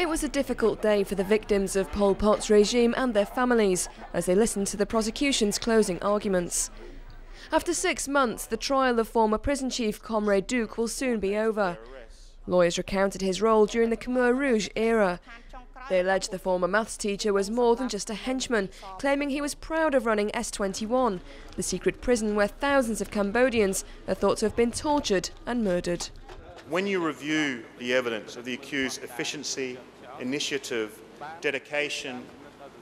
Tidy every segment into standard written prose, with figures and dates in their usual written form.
It was a difficult day for the victims of Pol Pot's regime and their families as they listened to the prosecution's closing arguments. After 6 months, the trial of former prison chief Comrade Duch will soon be over. Lawyers recounted his role during the Khmer Rouge era. They alleged the former maths teacher was more than just a henchman, claiming he was proud of running S-21, the secret prison where thousands of Cambodians are thought to have been tortured and murdered. When you review the evidence of the accused's efficiency, initiative, dedication,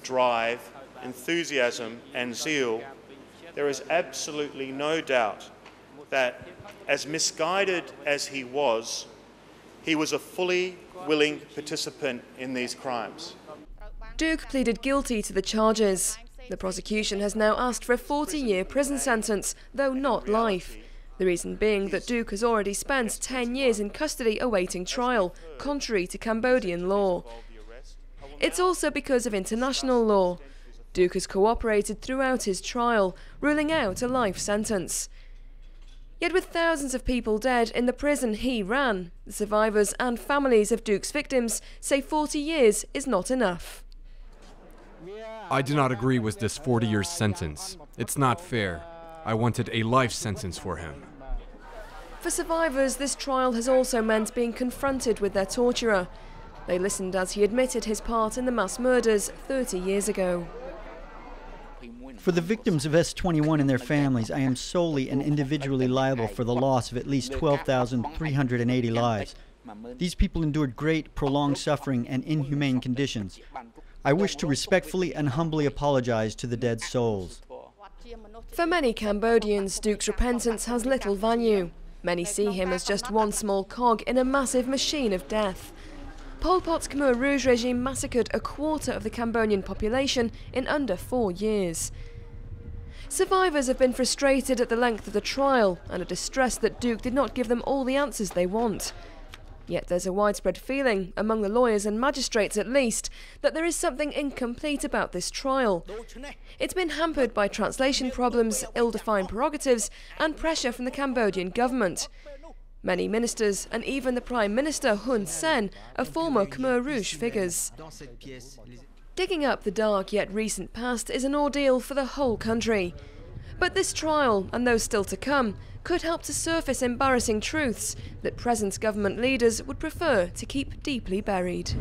drive, enthusiasm and zeal, there is absolutely no doubt that, as misguided as he was a fully willing participant in these crimes. Duch pleaded guilty to the charges. The prosecution has now asked for a 40-year prison sentence, though not life. The reason being that Duch has already spent 10 years in custody awaiting trial, contrary to Cambodian law. It's also because of international law. Duch has cooperated throughout his trial, ruling out a life sentence. Yet with thousands of people dead in the prison he ran, the survivors and families of Duch's victims say 40 years is not enough. I do not agree with this 40-year sentence. It's not fair. I wanted a life sentence for him. For survivors, this trial has also meant being confronted with their torturer. They listened as he admitted his part in the mass murders 30 years ago. For the victims of S-21 and their families, I am solely and individually liable for the loss of at least 12,380 lives. These people endured great, prolonged suffering and inhumane conditions. I wish to respectfully and humbly apologize to the dead souls. For many Cambodians, Duch's repentance has little value. Many see him as just one small cog in a massive machine of death. Pol Pot's Khmer Rouge regime massacred a quarter of the Cambodian population in under 4 years. Survivors have been frustrated at the length of the trial and are distressed that Duch did not give them all the answers they want. Yet there's a widespread feeling, among the lawyers and magistrates at least, that there is something incomplete about this trial. It's been hampered by translation problems, ill-defined prerogatives and pressure from the Cambodian government. Many ministers and even the Prime Minister Hun Sen are former Khmer Rouge figures. Digging up the dark yet recent past is an ordeal for the whole country. But this trial, and those still to come, could help to surface embarrassing truths that present government leaders would prefer to keep deeply buried.